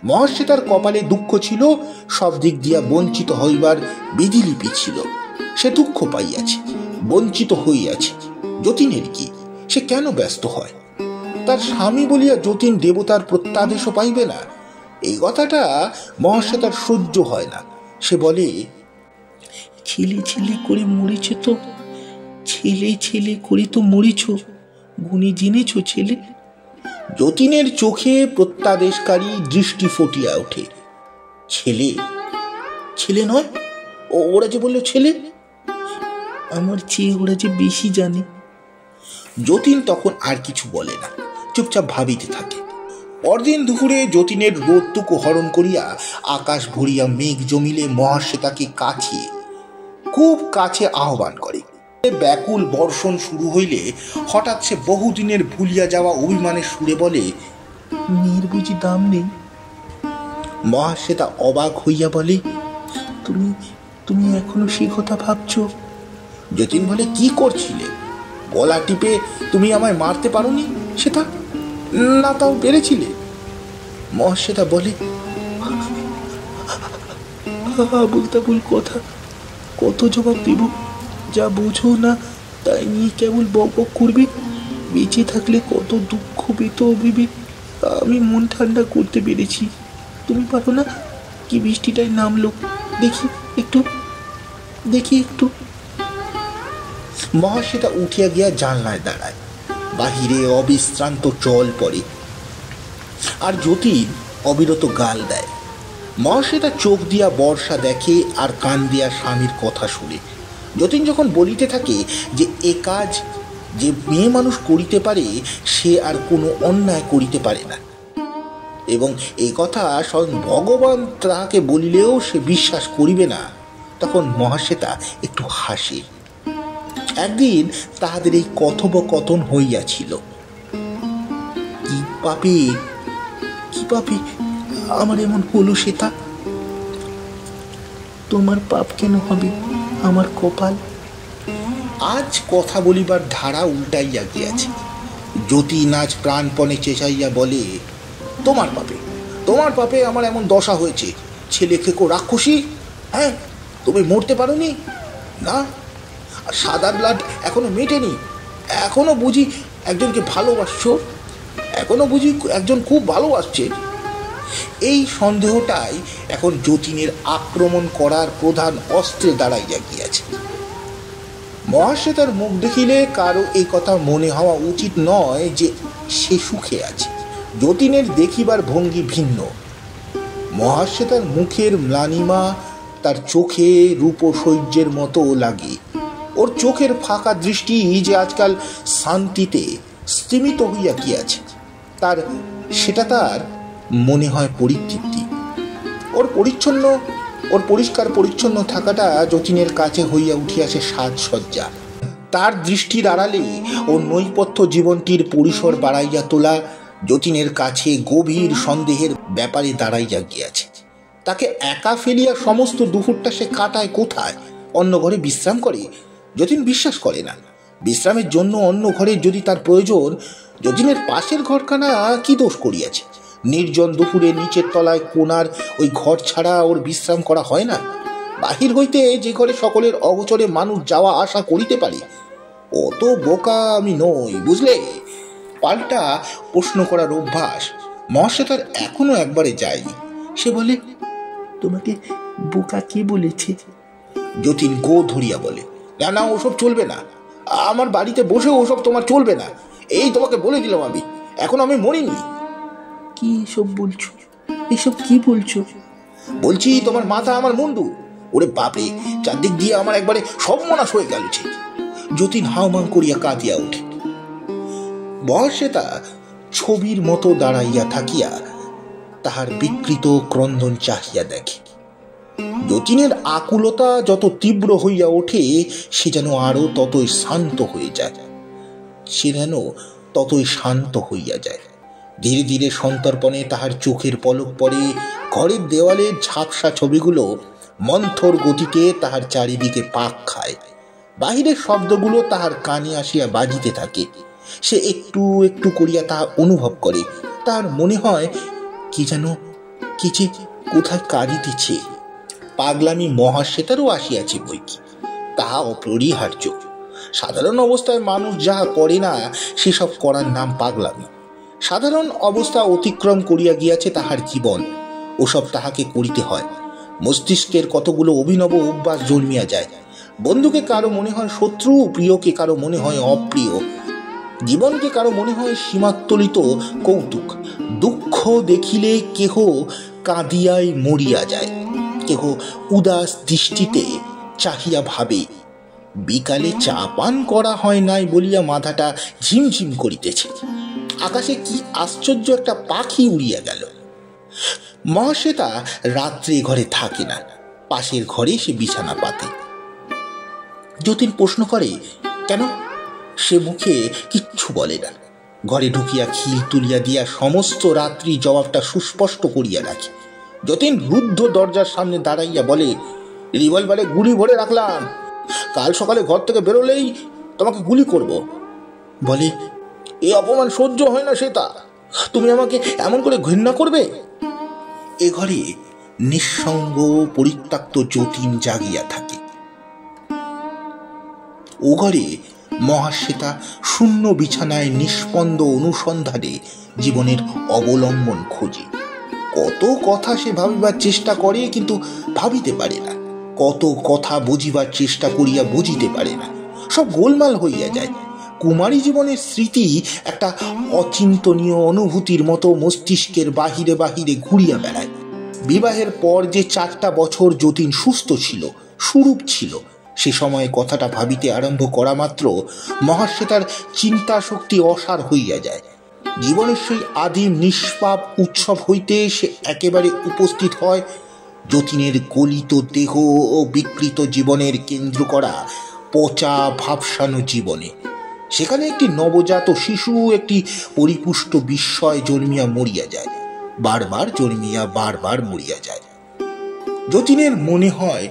মহাশ্বেতার কপালে দুঃখ ছিল, সব দিক দিয়া বঞ্চিত হইবার বিধিলিপি ছিল। সে দুঃখ পাইয়াছে, বঞ্চিত হইয়াছে। যতীনের কি? সে কেন ব্যস্ত হয়? তার স্বামী বলিয়া যতীন দেবতার প্রত্যাদেশও পাইবে না? এই কথাটা মহাশ্বেতার সহ্য হয় না। সে বলে, ছেলে করে তো মরেছ, গুণী জেনেছ ছেলে। যতীনের চোখে প্রত্যাদেশকারী দৃষ্টি ফুটিয়া ওঠে। ছেলে নয়? ওরা যে বলল ছেলে। আমার চেয়ে ওরা যে বেশি জানে। যতীন তখন আর কিছু বলে না, চুপচাপ ভাবিতে থাকে। পরদিন দুপুরে যতীনের রোদটুকু হরণ করিয়া আকাশ ভরিয়া মেঘ জমিলে মহাশ্বেতাকে খুব কাছে আহ্বান করে। ব্যাকুল বর্ষণ শুরু হইলে হঠাৎ সে বহুদিনের ভুলিয়া যাওয়া অভিমানের সুরে বলে, মেয়ের বুঝি দাম নেই? মহাশ্বেতা অবাক হইয়া বলে, তুমি এখনো সেই কথা ভাবছ? যতীন বলে, কি করছিলে? গলা টিপে তুমি আমায় মারতে পারোনি সেটা না, তাও পেরেছিলে? মহাশ্বেতা বলে, আবুল কথা, কত জবাব দেব? যা বোঝো না তাই নিয়ে কেবল বক করবে। বেঁচে থাকলে কত দুঃখ পেত ভেবে আমি মন ঠান্ডা করতে পেরেছি। তুমি পারো না? কি বৃষ্টিটাই নামলো, দেখি একটু। মহাশ্বেতা উঠিয়া গিয়া জানলায় দাঁড়ায়। বাহিরে অবিশ্রান্ত জল পড়ে, আর যতীন অবিরত গাল দেয়। মহাশ্বেতা চোখ দিয়া বর্ষা দেখে আর কান দিয়া স্বামীর কথা শুনে। যতীন যখন বলিতে থাকে যে এ কাজ যে মেয়ে মানুষ করিতে পারে সে আর কোনো অন্যায় করিতে পারে না, এবং এই কথা স্বয়ং ভগবান তাহাকে বলিলেও সে বিশ্বাস করিবে না, তখন মহাশ্বেতা একটু হাসে। একদিন তাহাদের এই কথোপকথন হইয়াছিল। কি পাপে আমার এমন হলো শ্বেতা? তোমার পাপ কেন হবে? আমার কপাল। আজ কথা বলিবার ধারা উল্টাইয়া গিয়াছে। যতীন আজ প্রাণপণে চেঁচাইয়া বলে, তোমার পাপে আমার এমন দশা হয়েছে। ছেলে খেকো রাক্ষসী, হ্যাঁ, তুমি মরতে পারোনি না? আর সাদা ব্লাড এখনো মেটেনি? এখনো বুঝি একজনকে ভালোবাসছো? এখনো বুঝি একজন খুব ভালোবাসছে? এই সন্দেহটাই এখন যতীনের আক্রমণ করার প্রধান অস্ত্রে দাঁড়াইয়া গিয়াছে। মহাশ্বেতার মুখ দেখিলে কারো এই কথা মনে হওয়া উচিত নয় যে সে সুখে আছে। যতীনের দেখিবার ভঙ্গি ভিন্ন। মহাশ্বেতার মুখের ম্লানিমা তার চোখে রূপসৌর্যের মতো লাগে। ওর চোখের ফাঁকা দৃষ্টি যে আজকাল শান্তিতে স্তিমিত হইয়া গিয়াছে, সেটা তার মনে হয় পরিতৃপ্তি। ওর পরিষ্কার পরিচ্ছন্ন থাকাটা যতীনের কাছে হইয়া উঠিয়াছে সাজসজ্জা। তার দৃষ্টির আড়ালে ও নৈপথ্য জীবনটির পরিসর বাড়াইয়া তোলা যতীনের কাছে গভীর সন্দেহের ব্যাপারে দাঁড়াইয়া গিয়াছে। তাকে একা ফেলিয়া সমস্ত দুপুরটা সে কাটায় কোথায়? অন্য ঘরে বিশ্রাম করে? যতীন বিশ্বাস করে না। বিশ্রামের জন্য অন্য ঘরে যদি তার প্রয়োজন, যতীনের পাশের ঘরখানা কি দোষ করিয়াছে? নির্জন দুপুরে নিচের তলায় কোনার ওই ঘর ছাড়া ওর বিশ্রাম করা হয় না? বাহির হইতে যে ঘরে সকলের অগোচরে মানুষ যাওয়া আসা করিতে পারে, অত বোকা আমি নই, বুঝলে? পাল্টা প্রশ্ন করার অভ্যাস মহাশ্বেতার এখনো একবারে যায়নি। সে বলে, তোমাকে বোকা কে বলেছে? যতীন গো ধরিয়া বলে, না, ওসব চলবে না। আমার বাড়িতে বসে ওসব তোমার চলবে না। এই তোমাকে বলে দিলাম, এখন আমি মরিনি। কি এসব বলছো? এসব কি বলছো? বলছি তোমার মাথা আমার মুন্ডু। ওরে বাপরে, চারদিক দিয়ে আমার একবারে সর্বনাশ হয়ে গেল। যতীন হাউমাউ করিয়া কাঁদিয়া ওঠে। মহাশ্বেতা ছবির মতো দাঁড়াইয়া থাকিয়া তাহার বিকৃত ক্রন্দন চাহিয়া দেখে। যতীনের আকুলতা যত তীব্র হইয়া ওঠে, সে যেন আরো ততই শান্ত হয়ে যায়। ধীরে ধীরে সন্তর্পণে তাহার চোখের পলক পড়ে। ঘরের দেওয়ালের ঝাপসা ছবিগুলো মন্থর গতিতে তাহার চারিদিকে পাক খায়। বাহিরের শব্দগুলো তাহার কানে আসিয়া বাজিতে থাকে। সে একটু একটু করিয়া তাহা অনুভব করে। তার মনে হয় কি যেন কিছু কোথায় কাঁদিতেছে। পাগলামি মহাশ্বেতারও আসিয়াছে বৈকি, তাহা অপরিহার্য। সাধারণ অবস্থায় মানুষ যাহা করে না, সেসব করার নাম পাগলামি। সাধারণ অবস্থা অতিক্রম করিয়া গিয়াছে তাহার জীবন, ওসব তাহাকে করিতে হয়। মস্তিষ্কের কতগুলো অভিনব অভ্যাস জন্মিয়া যায়। বন্ধুকে কারো মনে হয় শত্রু, প্রিয়কে কারো মনে হয় অপ্রিয়, জীবনকে কারো মনে হয় সীমাত্তলিত কৌতুক। দুঃখ দেখিলে কেহ কাঁদিয়াই মরিয়া যায়, কেহ উদাস দৃষ্টিতে চাহিয়া ভাবে, বিকালে চা পান করা হয় নাই বলিয়া মাথাটা ঝিমঝিম করিতেছে। আকাশে কি আশ্চর্য একটা পাখি উড়িয়া গেল। মহাশ্বেতা রাত্রে ঘরে থাকে না, পাশের ঘরে সে বিছানা পাতে। যতীন প্রশ্ন করে, কেন? সে মুখে কিচ্ছু বলে না। ঘরে ঢুকিয়া খিল তুলিয়া দিয়া সমস্ত রাত্রি জবাবটা সুস্পষ্ট করিয়া রাখে। যতীন রুদ্ধ দরজার সামনে দাঁড়াইয়া বলে, রিভলভারে গুলি ভরে রাখলাম, কাল সকালে ঘর থেকে বেরোলেই তোমাকে গুলি করব। বলে, এই অপমান সহ্য হয় না শ্বেতা, তুমি আমাকে এমন করে ঘৃণা করবে? এ ঘরে নিঃসঙ্গ পরিত্যক্ত যতীন জাগিয়া থাকে। ও ঘরে মহাশ্বেতা শূন্য বিছানায় নিষ্পন্দ অনুসন্ধানে জীবনের অবলম্বন খোঁজে। কত কথা সে ভাবিবার চেষ্টা করে, কিন্তু ভাবিতে পারে না। কত কথা বুঝিবার চেষ্টা করিয়া বুঝিতে পারে না। সব গোলমাল হইয়া যায়। কুমারী জীবনের স্মৃতি একটা অচিন্তনীয় অনুভূতির মতো মস্তিষ্কের বাহিরে বাহিরে ঘুরিয়া বেড়ায়। বিবাহের পর যে 4টা বছর যতীন সুস্থ ছিল, সুরূপ ছিল, সে সময়ে কথাটা ভাবিতে আরম্ভ করা মাত্র মহাশ্বেতার চিন্তা শক্তি অসার হইয়া যায়। জীবনের সেই আদিম নিষ্পাপ উৎসব হইতে সে একেবারে উপস্থিত হয় যতীনের গলিত দেহ ও বিকৃত জীবনের কেন্দ্র করা পচা ভাবসানো জীবনে। সেখানে একটি নবজাত শিশু একটি পরিপুষ্ট বিস্ময় জন্মিয়া মরিয়া যায়, বারবার জন্মিয়া বারবার মরিয়া যায়। যতীনের মনে হয়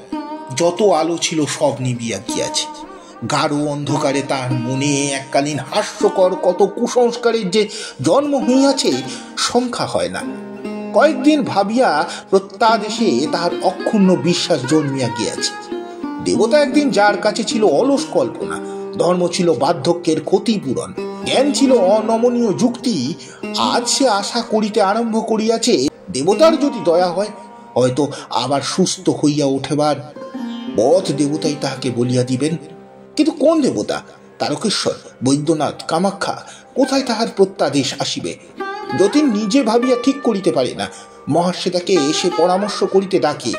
যত আলো ছিল সব নিবিয়া গিয়াছে। গাঢ় অন্ধকারে তার মনে এককালীন হাস্যকর কত কুসংস্কারের যে জন্ম হইয়াছে সংখ্যা হয় না। কয়েকদিন ভাবিয়া প্রত্যাদেশে তাহার অক্ষুণ্ণ বিশ্বাস জন্মিয়া গিয়াছে। দেবতা একদিন যার কাছে ছিল অলস কল্পনা, ধর্ম ছিল বার্ধক্যের ক্ষতিপূরণ, জ্ঞান ছিল অনমনীয় যুক্তি, আজ সে আশা করিতে আরম্ভ করিয়াছে দেবতার যদি দয়া হয় হয়তো আবার সুস্থ হইয়া ওঠেবার পথ দেবতাই তাহাকে বলিয়া দিবেন। কিন্তু কোন দেবতা? তারকেশ্বর, বৈদ্যনাথ, কামাখ্যা? কোথায় তাহার প্রত্যাদেশ আসিবে? যতীন নিজে ভাবিয়া ঠিক করিতে পারে না। মহাশ্বেতাকে এসে পরামর্শ করিতে ডাকে।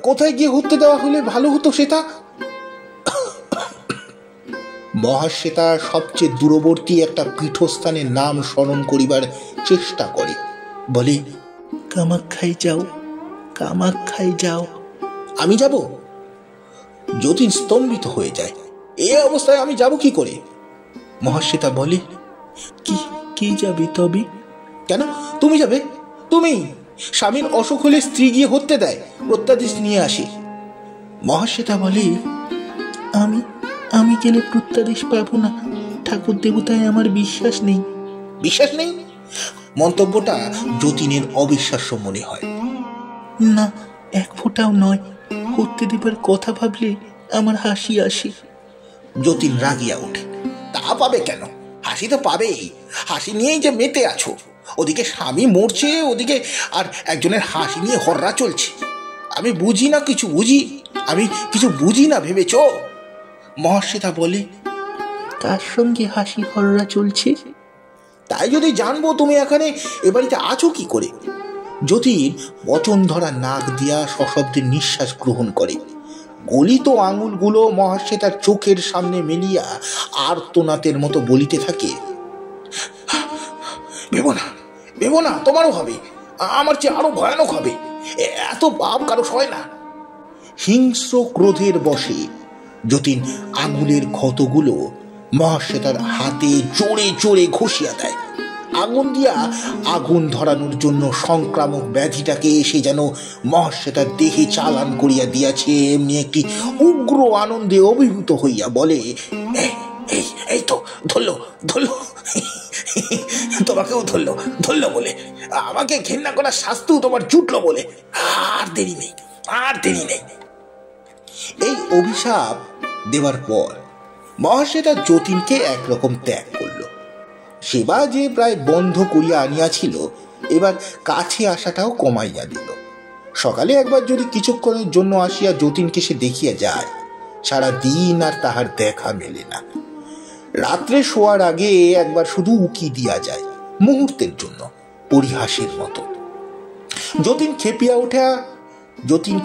কোথায় গিয়ে হতে দেওয়া হলে ভালো হতো সেটা? মহাশ্বেতা সবচেয়ে দূরবর্তী একটা পীঠস্থানের নাম স্মরণ করিবার চেষ্টা করে, বলে, কামাখ্যায় যাও, কামাখ্যায় যাও। আমি যাব? যতীন স্তম্ভিত হয়ে যায়। এ অবস্থায় আমি যাব কি করে? মহাশ্বেতা বলে, কি যাবে তবে? কেন তুমি যাবে? তুমি? স্বামীর অসুখ হলে স্ত্রী গিয়ে হতে দেয়, প্রত্যাদেশ নিয়ে আসে। মহাশ্বেতা বলে, আমি গেলে প্রত্যাদেশ পাবো না। ঠাকুর দেবতায় আমার বিশ্বাস নেই। বিশ্বাস নেই? মন্তব্যটা যতীনের অবিশ্বাস্য মনে হয়। না, এক ফোঁটাও নয়। করতে দেবার কথা ভাবলে আমার হাসি আসে। যতীন রাগিয়া ওঠে। তা পাবে কেন? হাসি তো পাবেই। হাসি নিয়েই যে মেতে আছো। ওদিকে স্বামী মরছে, ওদিকে আর একজনের হাসি নিয়ে হররা চলছে। আমি বুঝি না কিছু বুঝি, আমি কিছু বুঝি না ভেবেছ? মহাশ্বেতা বলে, কার সঙ্গে হাসি হররা চলছে? তাই যদি জানবো তুমি এখানে এ বাড়িতে আছো কি করে? যতীন বচন ধরা নাক দিয়া সশব্দে নিঃশ্বাস গ্রহণ করে। গলিত আঙুলগুলো মহাশ্বেতার চোখের সামনে মেলিয়া আর্তনাদের মতো বলিতে থাকে, ভেবো না, ভেবো না, তোমারও হবে, আমার চেয়ে আরো ভয়ানক হবে। এত পাপ কারো সয় না। হিংস্র ক্রোধের বশে যতীন আঙুলের ক্ষতগুলো মহাশ্বেতার হাতে জোরে জোরে ঘষিয়া দেয়। আগুন দিয়া আগুন ধরানোর জন্য সংক্রামক ব্যাধিটাকে এসে যেন মহাশ্বেতার দেহে চালান করিয়া দিয়াছে এমনি একটি উগ্র আনন্দে অভিভূত হইয়া বলে, এই তো ধরলো, ধরলো, তোমাকেও ধরলো, ধরলো বলে, আমাকে ঘৃণা করার শাস্তিও তোমার জুটলো বলে। আর দেরি নেই, আর দেরি নেই। এই অভিশাপ দেওয়ার পর মহাশ্বেতা যতীনকে একরকম ত্যাগ করল। সেবা যে প্রায় বন্ধ করিয়া আনিয়াছিল, এবার কাছে আসাটাও কমাইয়া দিল। সকালে একবার যদি কিছুক্ষণের জন্য আসিয়া যতীনকে সে দেখিয়া যায়, সারা দিন আর তাহার দেখা মেলে না। রাত্রে শোয়ার আগে একবার শুধু উকি দিয়া যায়, মুহূর্তের জন্য, পরিহাসের মতো। যতীন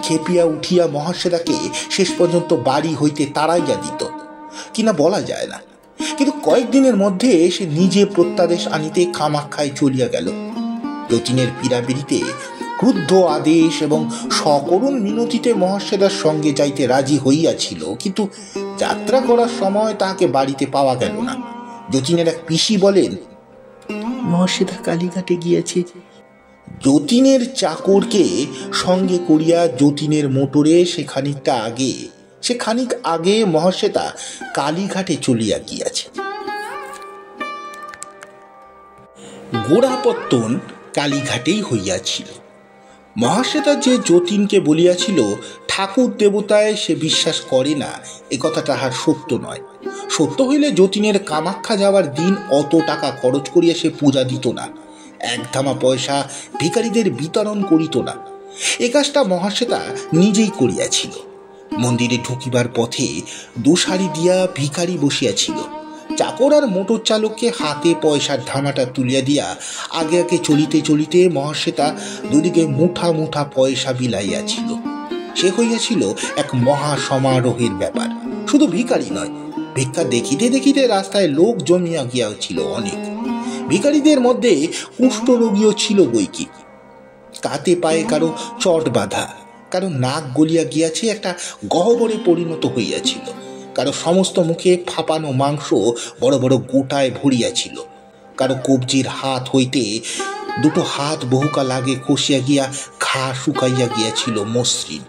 খেপিয়া উঠিয়া মহাশ্বেতাকে শেষ পর্যন্ত বাড়ি হইতে তাড়াইয়া দিত কিনা বলা যায় না। কিন্তু কয়েকদিনের মধ্যে সে নিজে প্রত্যাদেশ আনিতে কামাখ্যায় চলিয়া গেল। যতীনের পীড়াপিড়িতে ক্রুদ্ধ আদেশ এবং সকরুণ মিনতিতে মহাশ্বেতার সঙ্গে যাইতে রাজি হইয়াছিল, কিন্তু যাত্রা করার সময় তাহাকে বাড়িতে পাওয়া গেল না। যতীনের এক পিসি বলেন, মহাশ্বেতা কালীঘাটে গিয়েছে। যতীনের চাকরকে সঙ্গে করিয়া যতীনের মোটরে সে খানিক আগে মহাশ্বেতা কালীঘাটে চলিয়া গিয়াছে। গোড়াপত্তন কালীঘাটেই হইয়াছিল। মহাশ্বেতা যে যতীনকে বলিয়াছিল ঠাকুর দেবতায় সে বিশ্বাস করে না, এ কথা তাহার সত্য নয়। সত্য হইলে যতীনের কামাখ্যা যাওয়ার দিন অত টাকা খরচ করিয়া সে পূজা দিত না, একধামা পয়সা ভিখারীদের বিতরণ করিত না। এ কাজটা মহাশ্বেতা নিজেই করিয়াছিল। মন্দিরে ঢুকিবার পথে দুসারি দিয়া ভিখারি বসিয়াছিল। চাকর আর মোটর চালককে হাতে পয়সার ধামাটা তুলিয়া দিয়া আগে আগে চলিতে চলিতে মহাশ্বেতা দুদিকে মুঠা মুঠা পয়সা বিলাইয়াছিল। সে হইয়াছিল এক মহা সমারোহের ব্যাপার। শুধু ভিখারি নয়, ভিক্ষা দেখিতে দেখিতে রাস্তায় লোক জমিয়া গিয়াছিল অনেক। ভিখারিদের মধ্যে কুষ্ঠরোগীও ছিল বৈকি। কাতে পায়ে কারো চট বাঁধা, কারো নাক গলিয়া গিয়াছে একটা গহ্বরে পরিণত হইয়াছিল, কারো সমস্ত মুখে ফাঁপানো মাংস বড় বড় গোটায় ভরিয়াছিল, কারো কবজির হাত হইতে দুটো হাত বহুকাল আগে খসিয়া গিয়া ঘা শুকাইয়া গিয়াছিল মসৃণ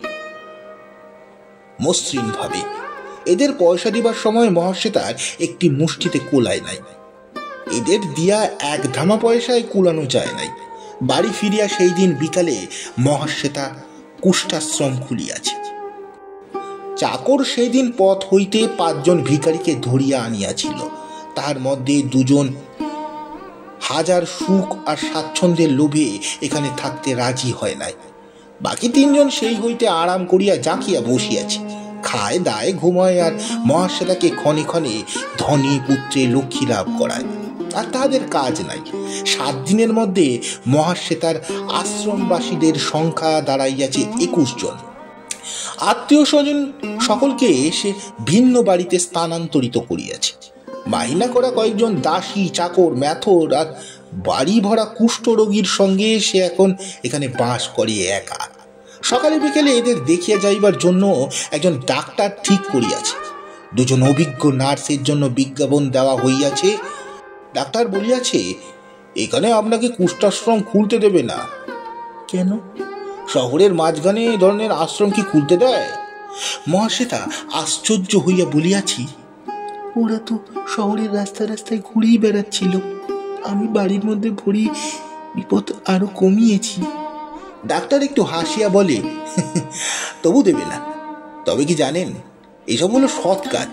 মসৃণ ভাবে। এদের পয়সা দিবার সময় মহাশ্বেতার একটি মুষ্টিতে কোলায় নাই। এদের দিয়া এক ধামা পয়সায় কুলানো যায় নাই। বাড়ি ফিরিয়া সেই দিন বিকালে মহাশ্বেতা কুষ্ঠাশ্রম খুলিয়াছে। চাকর সেই দিন পথ হইতে 5 জন ভিখারিকে ধরিয়া আনিয়াছিল। তাহার মধ্যে 2 জন হাজার সুখ আর স্বাচ্ছন্দ্যের লোভে এখানে থাকতে রাজি হয় নাই। বাকি 3 জন সেই হইতে আরাম করিয়া জাঁকিয়া বসিয়াছে, খায় দায় ঘুমায় আর মহাশ্বেতাকে ক্ষণে ক্ষণে ধনী পুত্রে লক্ষ্মী লাভ করায়। আর তাহাদের কাজ নাই। 7 দিনের মধ্যে মহাশ্বেতার আশ্রমবাসীদের সংখ্যা দাঁড়াইয়াছে 21 জন। আত্মীয় স্বজন সকলকে সে ভিন্ন বাড়িতে স্থানান্তরিত করিয়াছে। মাহিনা করা কয়েকজন দাসী, চাকর, মেথর আর বাড়ি ভরা কুষ্ঠরোগীর সঙ্গে সে এখন এখানে বাস করে একা। সকালে বিকেলে এদের দেখিয়া যাইবার জন্য একজন ডাক্তার ঠিক করিয়াছে। 2 জন অভিজ্ঞ নার্সের জন্য বিজ্ঞাপন দেওয়া হইয়াছে। ডাক্তার বলিয়াছে, এখানে আপনাকে কুষ্ঠাশ্রম খুলতে দেবে না। কেন? শহরের মাঝখানে এই ধরনের আশ্রম কি খুলতে দেয়? মহাশ্বেতা আশ্চর্য হইয়া বলিয়াছি, ওরা তো শহরের রাস্তায় রাস্তায় ঘুরেই বেড়াচ্ছিল। আমি বাড়ির মধ্যে ভরি বিপদ আরো কমিয়েছি। ডাক্তার একটু হাসিয়া বলে, তবু দেবে না। তবে কি জানেন, এসব হলো সৎ কাজ,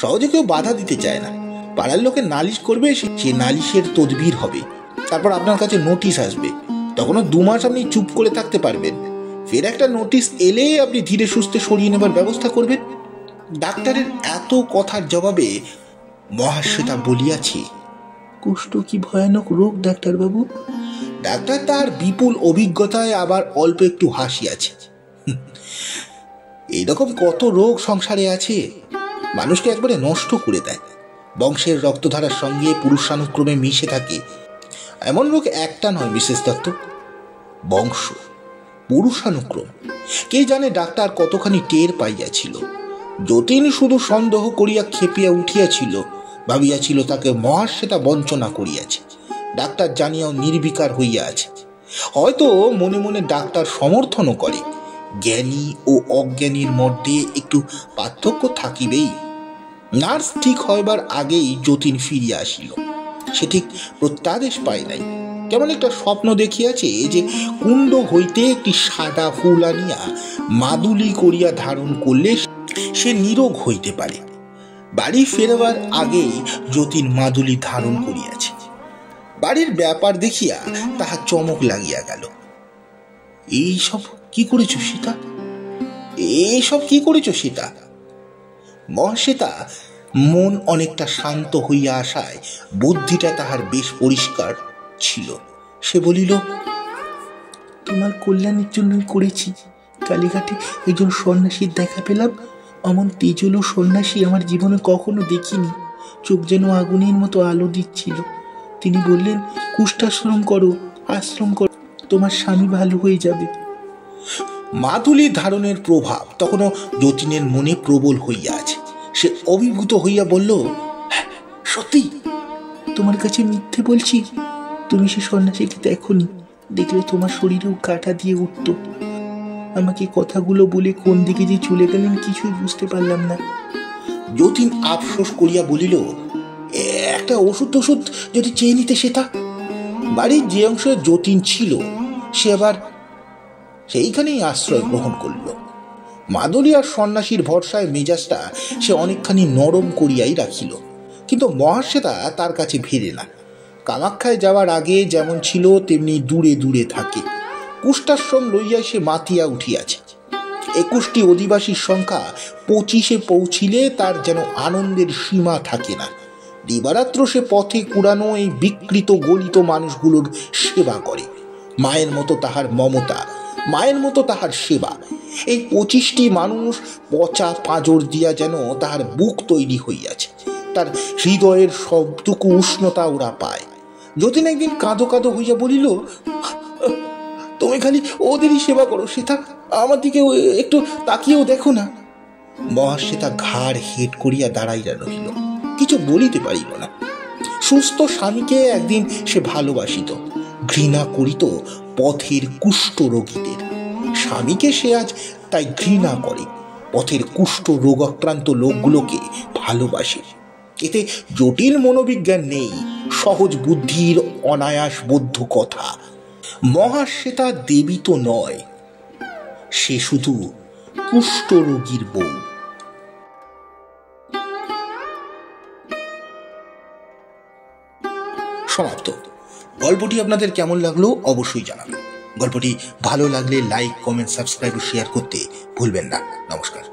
সহজে কেউ বাধা দিতে চায় না। পাড়ার লোকে নালিশ করবে, সে নালিশের তদবির হবে, তারপর আপনার কাছে নোটিশ আসবে। তখনও 2 মাস আপনি চুপ করে থাকতে পারবেন। ফের একটা নোটিশ এলে আপনি ধীরে সুস্থে সরিয়ে নেবার ব্যবস্থা করবেন। ডাক্তারের এত কথার জবাবে মহাশ্বেতা বলিয়াছে, কুষ্ঠ কি ভয়ানক রোগ ডাক্তারবাবু? ডাক্তার তার বিপুল অভিজ্ঞতায় আবার অল্প একটু হাসিয়াছে। এইরকম কত রোগ সংসারে আছে, মানুষকে একবারে নষ্ট করে দেয়। বংশের রক্তধারার সঙ্গে পুরুষানুক্রমে মিশে থাকে এমন রোগ একটা নয় মিসেস দত্ত। বংশ, পুরুষানুক্রম, কে জানে ডাক্তার কতখানি টের পাইয়াছিল। যতীন শুধু সন্দেহ করিয়া খেপিয়া উঠিয়াছিল, ভাবিয়াছিল তাকে মহাশ্বেতা বঞ্চনা করিয়াছে। ডাক্তার জানিয়াও নির্বিকার হইয়া আছে। হয়তো মনে মনে ডাক্তার সমর্থনও করে। জ্ঞানী ও অজ্ঞানীর মধ্যে একটু পার্থক্য থাকিবেই। নার্স ঠিক হইবার আগেই যতীন ফিরিয়া আসিল। সে ঠিক প্রত্যাদেশ পায় নাই। কেমন একটা স্বপ্ন দেখিয়াছে যে কুণ্ড হইতে একটি সাদা ফুল আনিয়া মাদুলি করিয়া ধারণ করলে সে নিরোগ হইতে পারে। বাড়ি ফেরবার আগেই যতীন মাদুলি ধারণ করিয়াছে। বাড়ির ব্যাপার দেখিয়া তাহার চমক লাগিয়া গেল। এইসব কি করেছ সীতা? এইসব কি করেছ সীতা? মহাশ্বেতা মন অনেকটা শান্ত হইয়া আসায় বুদ্ধিটা তাহার বেশ পরিষ্কার ছিল। সে বলিল, তোমার কল্যাণের জন্য করেছি। কালীঘাটে একজন সন্ন্যাসীর দেখা পেলাম। অমন তেজল সন্ন্যাসী আমার জীবনে কখনো দেখিনি। চোখ যেন আগুনের মতো আলো দিচ্ছিল। তিনি বললেন, কুষ্ঠাশ্রম করো, আশ্রম করো, তোমার স্বামী ভালো হয়ে যাবে। মাদুলি ধারণের প্রভাব তখনও যতীনের মনে প্রবল হইয়া আছে। সে অভিভূত হইয়া বলল, সত্যি? তোমার কাছে মিথ্যে বলছি? তুমি সে সন্ন্যাসীকে দেখোনি? দেখলে তোমার শরীরেও কাঁটা দিয়ে উঠত। আমাকে কথাগুলো বলে কোন দিকে যে চলে গেলেন কিছুই বুঝতে পারলাম না। যতীন আফসোস করিয়া বলিল, একটা ওষুধ যদি চেয়ে নিতে সেটা। বাড়ির যে অংশে যতীন ছিল সে আবার সেইখানেই আশ্রয় গ্রহণ করল। মাদুলি আর সন্ন্যাসীর ভরসায় মেজাজটা সে অনেকখানি নরম করিয়াই রাখিল। কিন্তু মহাশ্বেতা তার কাছে ভিড়ে না। কামাখ্যায় যাওয়ার আগে যেমন ছিল তেমনি দূরে দূরে থাকে। কুষ্ঠাশ্রম লইয়া সে মাতিয়া উঠিয়াছে। 21টি অধিবাসীর সংখ্যা 25-এ পৌঁছিলে তার যেন আনন্দের সীমা থাকে না। দিবারাত্র সে পথে কুড়ানো এই বিকৃত গলিত মানুষগুলোর সেবা করে। মায়ের মতো তাহার মমতা, মায়ের মতো তাহার সেবা। এই 25টি মানুষ পচা পাঁজর দিয়া যেন তাহার বুক তৈরি হইয়াছে। তার হৃদয়ের সবটুকু উষ্ণতা ওরা পায়। যতীন একদিন কাঁদো কাঁদো হইয়া বলিল, তুমি খালি ওদেরই সেবা করো সেটা, আমার দিকে একটু তাকিয়েও দেখো না। মহাশ্বেতা ঘাড় হেট করিয়া দাঁড়াইয়া রহিল, কিছু বলিতে পারিল না। সুস্থ স্বামীকে একদিন সে ভালোবাসিত, ঘৃণা করিত পথের কুষ্ঠ রোগীদের। স্বামীকে সে আজ তাই ঘৃণা করে, পথের কুষ্ঠ রোগাক্রান্ত লোকগুলোকে ভালোবাসে। এতে জটিল মনোবিজ্ঞান নেই, সহজ বুদ্ধির অনায়াস বোধ্য কথা। মহাশ্বেতা দেবী তো নয়, সে শুধু কুষ্ঠ রোগীর বউ। সমাপ্ত। গল্পটি আপনাদের কেমন লাগলো অবশ্যই জানাবেন। গল্পটি ভালো লাগলে লাইক, কমেন্ট, সাবস্ক্রাইব ও শেয়ার করতে ভুলবেন না। নমস্কার।